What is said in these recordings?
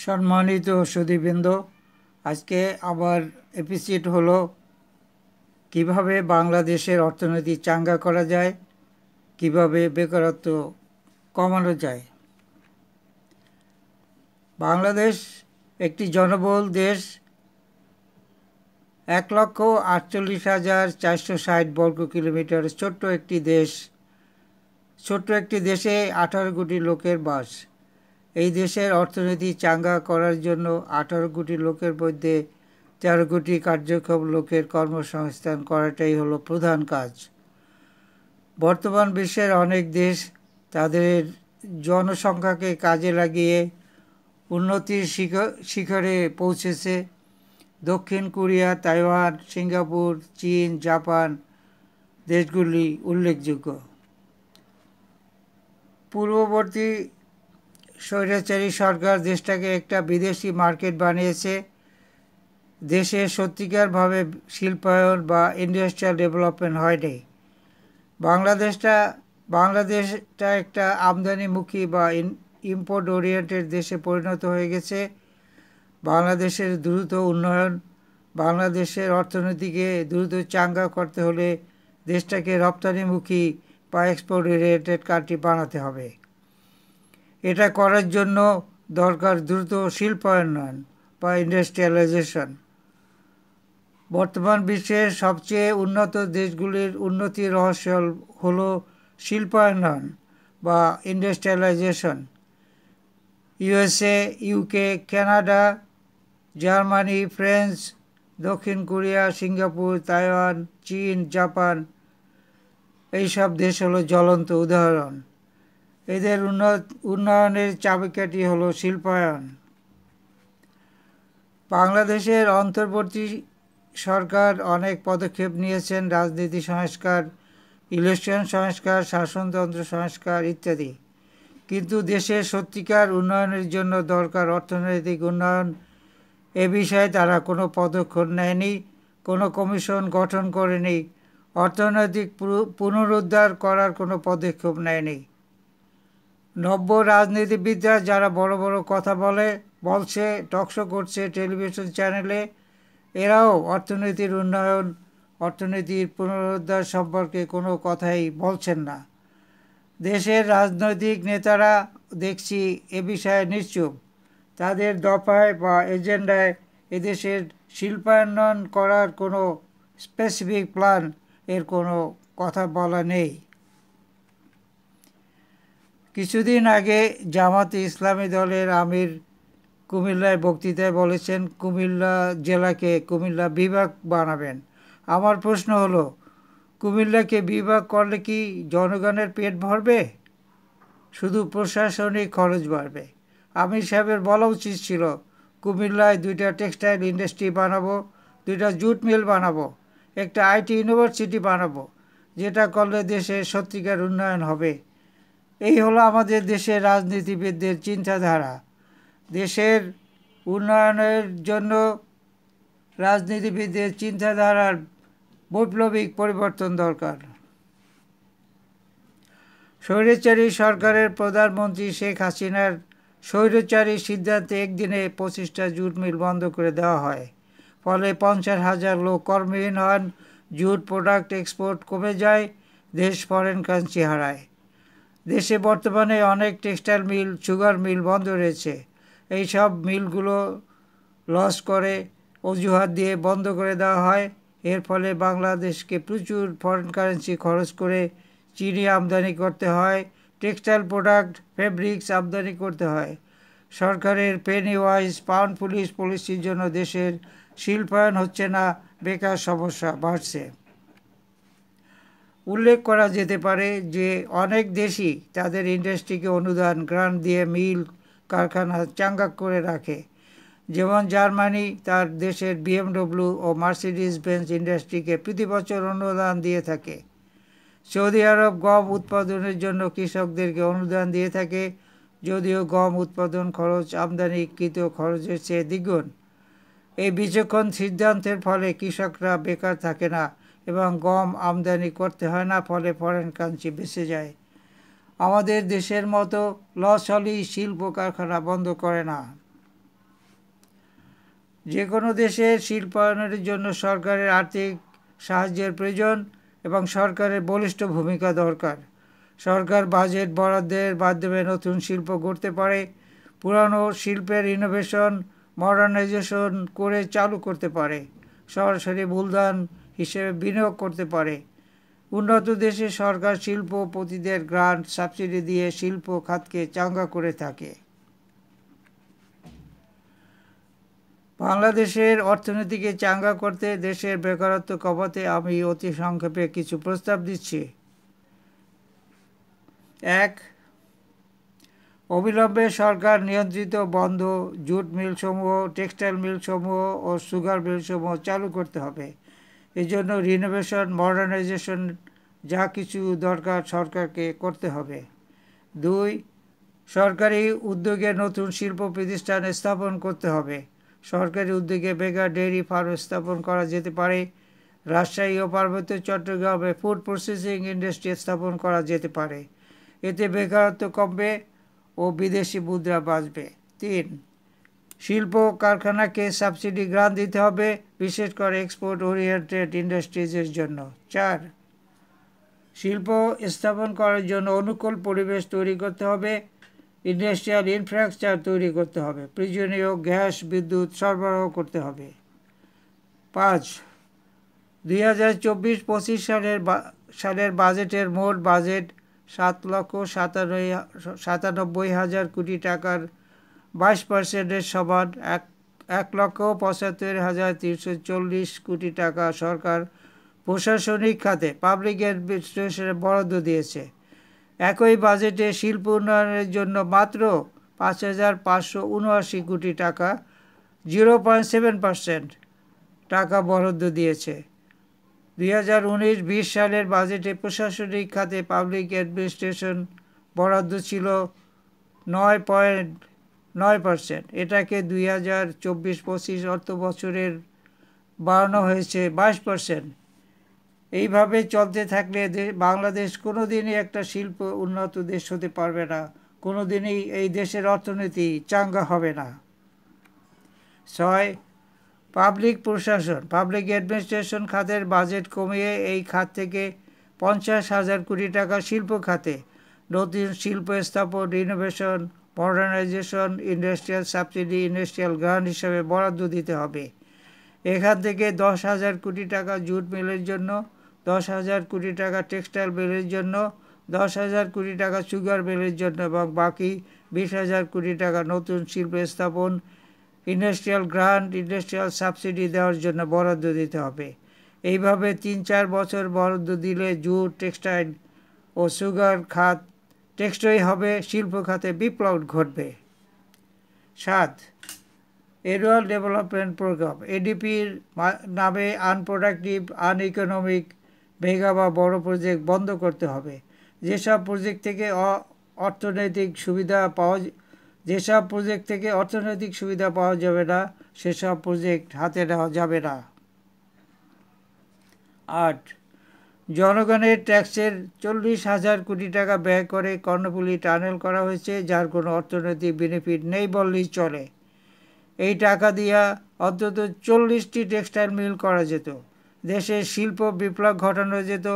সম্মানিত সুধীবৃন্দ, আজকে আবার এপিসোড হলো কিভাবে বাংলাদেশের অর্থনীতি চাঙ্গা করা যায়, কিভাবে বেকারত্ব কমানো যায়। বাংলাদেশ একটি জনবহুল দেশ। 1,48,460 বর্গ কিলোমিটার ছোট্ট একটি দেশ। ছোট্ট একটি দেশে 18 কোটি লোকের বাস। এই দেশের অর্থনীতি চাঙ্গা করার জন্য 18 কোটি লোকের মধ্যে 13 কোটি কার্যক্ষম লোকের কর্মসংস্থান করাটাই হলো প্রধান কাজ। বর্তমান বিশ্বের অনেক দেশ তাদের জনসংখ্যাকে কাজে লাগিয়ে উন্নতির শিখরে পৌঁছেছে। দক্ষিণ কোরিয়া, তাইওয়ান, সিঙ্গাপুর, চীন, জাপান দেশগুলি উল্লেখযোগ্য। পূর্ববর্তী স্বৈরাচারী সরকার দেশটাকে একটা বিদেশি মার্কেট বানিয়েছে। দেশে সত্যিকারভাবে শিল্পায়ন বা ইন্ডাস্ট্রিয়াল ডেভেলপমেন্ট হয়নি। বাংলাদেশটা একটা আমদানিমুখী বা ইম্পোর্ট ওরিয়েন্টেড দেশে পরিণত হয়ে গেছে। বাংলাদেশের দ্রুত উন্নয়ন, বাংলাদেশের অর্থনীতিকে দ্রুত চাঙ্গা করতে হলে দেশটাকে রপ্তানিমুখী বা এক্সপোর্ট ওরিয়েন্টেড কান্ট্রি বানাতে হবে। এটা করার জন্য দরকার দ্রুত শিল্পায়ন বা ইন্ডাস্ট্রিয়ালাইজেশন। বর্তমান বিশ্বের সবচেয়ে উন্নত দেশগুলির উন্নতির রহস্য হলো শিল্পায়ন বা industrialisation. USA, UK, Canada, Germany, France, দক্ষিণ কোরিয়া, সিঙ্গাপুর, তাইওয়ান, চীন, জাপান এইসব দেশ হলো জ্বলন্ত উদাহরণ। এদের উন্নয়নের চাবিকাঠি হলো শিল্পায়ন। বাংলাদেশের অন্তর্বর্তী সরকার অনেক পদক্ষেপ নিয়েছেন, রাজনীতি সংস্কার, ইলেকশন সংস্কার, শাসনতন্ত্র সংস্কার ইত্যাদি। কিন্তু দেশের সত্যিকার উন্নয়নের জন্য দরকার অর্থনৈতিক উন্নয়ন। এ বিষয়ে তারা কোনো পদক্ষেপ নেয়নি, কোনো কমিশন গঠন করেনি, অর্থনৈতিক পুনরুদ্ধার করার কোনো পদক্ষেপ নেয়নি। নব্য রাজনীতিবিদরা যারা বড় বড় কথা বলছে, টকশো করছে টেলিভিশন চ্যানেলে, এরাও অর্থনীতির উন্নয়ন, অর্থনীতির পুনরুদ্ধার সম্পর্কে কোনো কথাই বলছেন না। দেশের রাজনৈতিক নেতারা দেখছি এ বিষয়ে নিশ্চুপ। তাদের দফায় বা এজেন্ডায় এদেশের শিল্পায়ন করার কোনো স্পেসিফিক প্ল্যান এর কোনো কথা বলা নেই। কিছুদিন আগে জামাতে ইসলামী দলের আমির কুমিল্লায় বক্তৃতায় বলেছেন কুমিল্লা জেলাকে কুমিল্লা বিভাগ বানাবেন। আমার প্রশ্ন হলো, কুমিল্লাকে বিভাগ করলে কি জনগণের পেট ভরবে? শুধু প্রশাসনিক খরচ বাড়বে। আমির সাহেবের বলা উচিত ছিল কুমিল্লায় 2টা টেক্সটাইল ইন্ডাস্ট্রি বানাবো, 2টা জুট মিল বানাবো, একটা আইটি ইউনিভার্সিটি বানাবো, যেটা করলে দেশের সত্যিকার উন্নয়ন হবে। এই হলো আমাদের দেশের রাজনীতিবিদদের চিন্তাধারা। দেশের উন্নয়নের জন্য রাজনীতিবিদদের চিন্তাধারার বৈপ্লবিক পরিবর্তন দরকার। স্বৈরাচারী সরকারের প্রধানমন্ত্রী শেখ হাসিনার স্বৈরাচারী সিদ্ধান্তে একদিনে 25টা জুট মিল বন্ধ করে দেওয়া হয়। ফলে 50,000 লোক কর্মহীন হন, জুট প্রোডাক্ট এক্সপোর্ট কমে যায়, দেশ ফরেন কারেন্সি হারায়। দেশে বর্তমানে অনেক টেক্সটাইল মিল, সুগার মিল বন্ধ রয়েছে। এই সব মিলগুলো লস করে অজুহাত দিয়ে বন্ধ করে দেওয়া হয়। এর ফলে বাংলাদেশকে প্রচুর ফরেন কারেন্সি খরচ করে চিনি আমদানি করতে হয়, টেক্সটাইল প্রোডাক্ট, ফেব্রিক্স আমদানি করতে হয়। সরকারের পেনি ওয়াইজ পাউন্ড পলিসির জন্য দেশের শিল্পায়ন হচ্ছে না, বেকার সমস্যা বাড়ছে। উল্লেখ করা যেতে পারে যে অনেক দেশই তাদের ইন্ডাস্ট্রিকে অনুদান, গ্রান্ট দিয়ে মিল, কারখানা চাঙ্গা করে রাখে। যেমন জার্মানি তার দেশের BMW ও মার্সিডিজ বেঞ্জ ইন্ডাস্ট্রিকে প্রতি বছর অনুদান দিয়ে থাকে। সৌদি আরব গম উৎপাদনের জন্য কৃষকদেরকে অনুদান দিয়ে থাকে, যদিও গম উৎপাদন খরচ আমদানিকৃত খরচের চেয়ে দ্বিগুণ। এই বিচক্ষণ সিদ্ধান্তের ফলে কৃষকরা বেকার থাকে না এবং গম আমদানি করতে হয় না, ফলে ফরেন কারেন্সি বেঁচে যায়। আমাদের দেশের মতো লস হলেই শিল্প কারখানা বন্ধ করে না। যে কোনো দেশের শিল্পায়নের জন্য সরকারের আর্থিক সাহায্যের প্রয়োজন এবং সরকারের বলিষ্ঠ ভূমিকা দরকার। সরকার বাজেট বরাদ্দের মাধ্যমে নতুন শিল্প গড়তে পারে, পুরানো শিল্পের ইনোভেশন মডার্নাইজেশন করে চালু করতে পারে, সরাসরি মূলধন হিসেবে বিনিয়োগ করতে পারে। উন্নত দেশে সরকার শিল্পপতিদের গ্রান্ট সাবসিডি দিয়ে শিল্প খাতকে চাঙ্গা করে থাকে। বাংলাদেশের অর্থনীতিকে চাঙ্গা করতে, দেশের বেকারত্ব কমাতে আমি অতি সংক্ষেপে কিছু প্রস্তাব দিচ্ছি। ১. অবিলম্বে সরকার নিয়ন্ত্রিত বন্ধ জুট মিলসমূহ, টেক্সটাইল মিলসমূহ ও সুগার মিলসমূহ চালু করতে হবে। এজন্য রিনোভেশন মডার্নাইজেশন যা কিছু দরকার সরকারকে করতে হবে। ২. সরকারি উদ্যোগে নতুন শিল্প প্রতিষ্ঠান স্থাপন করতে হবে। সরকারি উদ্যোগে বেকার ডেইরি ফার্ম স্থাপন করা যেতে পারে। রাজশাহী ও পার্বত্য চট্টগ্রামে ফুড প্রসেসিং ইন্ডাস্ট্রি স্থাপন করা যেতে পারে। এতে বেকারত্ব কমবে ও বিদেশি মুদ্রা বাঁচবে। ৩. শিল্প কারখানাকে সাবসিডি গ্রান্ট দিতে হবে, বিশেষ করে এক্সপোর্ট ওরিয়েন্টেড ইন্ডাস্ট্রিজের জন্য। ৪. শিল্প স্থাপন করার জন্য অনুকূল পরিবেশ তৈরি করতে হবে, ইন্ডাস্ট্রিয়াল ইনফ্রাস্ট্রাকচার তৈরি করতে হবে, প্রয়োজনীয় গ্যাস বিদ্যুৎ সরবরাহ করতে হবে। ৫. ২০২৪-২৫ সালের বাজেটের মোট বাজেট ৭,৯৭,০০০ কোটি টাকার 22% সমান ১,৭৫,৩৪০ কোটি টাকা সরকার প্রশাসনিক খাতে পাবলিক অ্যাডমিনিস্ট্রেশনে বরাদ্দ দিয়েছে। একই বাজেটে শিল্প উন্নয়নের জন্য মাত্র ৫,৫৭৯ কোটি টাকা 0.7% টাকা বরাদ্দ দিয়েছে। ২০১৯-২০ সালের বাজেটে প্রশাসনিক খাতে পাবলিক অ্যাডমিনিস্ট্রেশন বরাদ্দ ছিল ৯.৯%। এটাকে ২০২৪-২৫ অর্থবছরের বাড়ানো হয়েছে 22%। এইভাবে চলতে থাকলে বাংলাদেশ কোনো দিনই একটা শিল্প উন্নত দেশ হতে পারবে না, কোনো দিনই এই দেশের অর্থনীতি চাঙ্গা হবে না। ৬. পাবলিক প্রশাসন পাবলিক অ্যাডমিনিস্ট্রেশন খাতের বাজেট কমিয়ে এই খাত থেকে ৫০,০০০ কোটি টাকা শিল্প খাতে নতুন শিল্প স্থাপন, innovation, modernisation, industrial subsidy, industrial grant হিসাবে বরাদ্দ দিতে হবে। এখান থেকে ১০,০০০ কোটি টাকা জুট মিলের জন্য, ১০,০০০ কোটি টাকা টেক্সটাইল মিলের জন্য, ১০,০০০ কোটি টাকা সুগার মিলের জন্য এবং বাকি ২০,০০০ কোটি টাকা নতুন শিল্প স্থাপন, ইন্ডাস্ট্রিয়াল গ্রান্ট, ইন্ডাস্ট্রিয়াল সাবসিডি দেওয়ার জন্য বরাদ্দ দিতে হবে। এইভাবে ৩-৪ বছর বরাদ্দ দিলে জুট, টেক্সটাইল ও সুগার খাত টেকসই হবে, শিল্প খাতে বিপ্লব ঘটবে। ৭. এনুয়াল ডেভেলপমেন্ট প্রোগ্রাম এডিপির নামে আনপ্রোডাক্টিভ, আনইকোনমিক মেগা বা বড় প্রজেক্ট বন্ধ করতে হবে। যেসব প্রজেক্ট থেকে অর্থনৈতিক সুবিধা পাওয়া যাবে না সেসব প্রজেক্ট হাতে নেওয়া যাবে না। ৮. জনগণের ট্যাক্সের ৪০,০০০ কোটি টাকা ব্যয় করে কর্ণফুলী টানেল করা হয়েছে, যার কোনো অর্থনৈতিক বেনিফিট নেই বললেই চলে। এই টাকা দিয়া অন্তত ৪০টি টেক্সটাইল মিল করা যেত, দেশের শিল্প বিপ্লব ঘটানো যেত,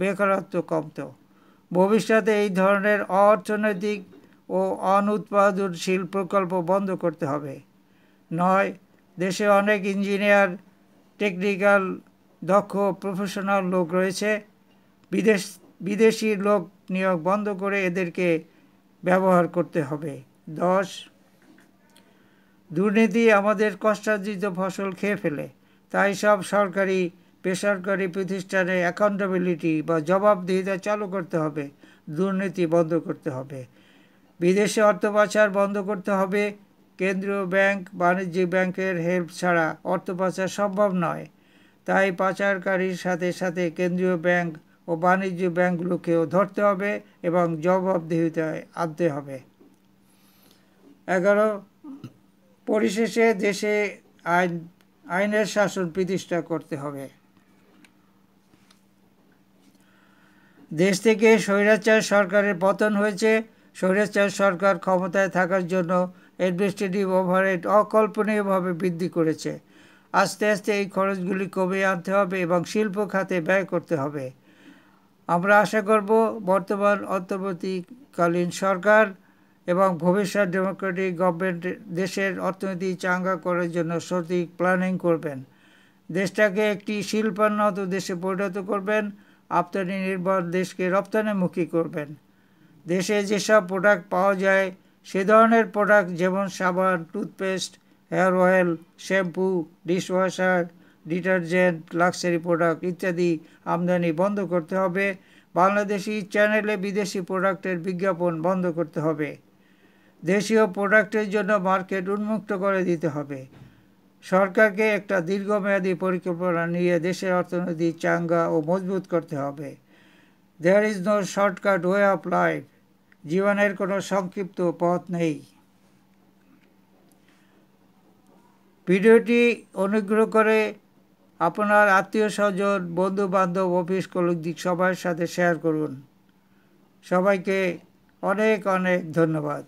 বেকারত্ব কমত। ভবিষ্যতে এই ধরনের অর্থনৈতিক ও অনুৎপাদনশীল প্রকল্প বন্ধ করতে হবে। ৯. দেশে অনেক ইঞ্জিনিয়ার, টেকনিক্যাল দক্ষ প্রফেশনাল লোক রয়েছে, বিদেশি লোক নিয়োগ বন্ধ করে এদেরকে ব্যবহার করতে হবে। ১০. দুর্নীতি আমাদের কষ্টার্জিত ফসল খেয়ে ফেলে, তাই সব সরকারি বেসরকারি প্রতিষ্ঠানে অ্যাকাউন্টেবিলিটি বা জবাবদিহিতা চালু করতে হবে, দুর্নীতি বন্ধ করতে হবে। বিদেশে অর্থ পাচার বন্ধ করতে হবে। কেন্দ্রীয় ব্যাংক, বাণিজ্যিক ব্যাংকের হেল্প ছাড়া অর্থ পাচার সম্ভব নয়, তাই পাচারকারীর সাথে সাথে কেন্দ্রীয় ব্যাংক ও বাণিজ্যিক ব্যাংকগুলোকেও ধরতে হবে এবং জবাবদিহিতায় আনতে হবে। ১১. পরিশেষে দেশে আইনের শাসন প্রতিষ্ঠা করতে হবে। দেশ থেকে স্বৈরাচার সরকারের পতন হয়েছে। স্বৈরাচার সরকার ক্ষমতায় থাকার জন্য অ্যাডমিনিস্ট্রেটিভ ওভারহেড অকল্পনীয়ভাবে বৃদ্ধি করেছে। আস্তে আস্তে এই খরচগুলি কমিয়ে আনতে হবে এবং শিল্প খাতে ব্যয় করতে হবে। আমরা আশা করব বর্তমান অন্তর্বর্তীকালীন সরকার এবং ভবিষ্যৎ ডেমোক্রেটিক গভর্নমেন্ট দেশের অর্থনীতি চাঙ্গা করার জন্য সঠিক প্ল্যানিং করবেন, দেশটাকে একটি শিল্পোন্নত দেশে পরিণত করবেন, আমদানি নির্ভর দেশকে রপ্তানিমুখী করবেন। দেশে যেসব প্রোডাক্ট পাওয়া যায় সে ধরনের প্রোডাক্ট যেমন সাবান, toothpaste, hair oil, shampoo, dishwasher, detergent, luxury product ইত্যাদি আমদানি বন্ধ করতে হবে। বাংলাদেশি চ্যানেলে বিদেশি প্রোডাক্টের বিজ্ঞাপন বন্ধ করতে হবে। দেশীয় প্রোডাক্টের জন্য মার্কেট উন্মুক্ত করে দিতে হবে। সরকারকে একটা দীর্ঘমেয়াদী পরিকল্পনা নিয়ে দেশের অর্থনীতি চাঙ্গা ও মজবুত করতে হবে। There is no shortcut way of life. জীবনের কোনো সংক্ষিপ্ত পথ নেই। ভিডিওটি অনুগ্রহ করে আপনার আত্মীয় স্বজন, বন্ধু বান্ধব, অফিস কলিগ সবার সাথে শেয়ার করুন। সবাইকে অনেক অনেক ধন্যবাদ।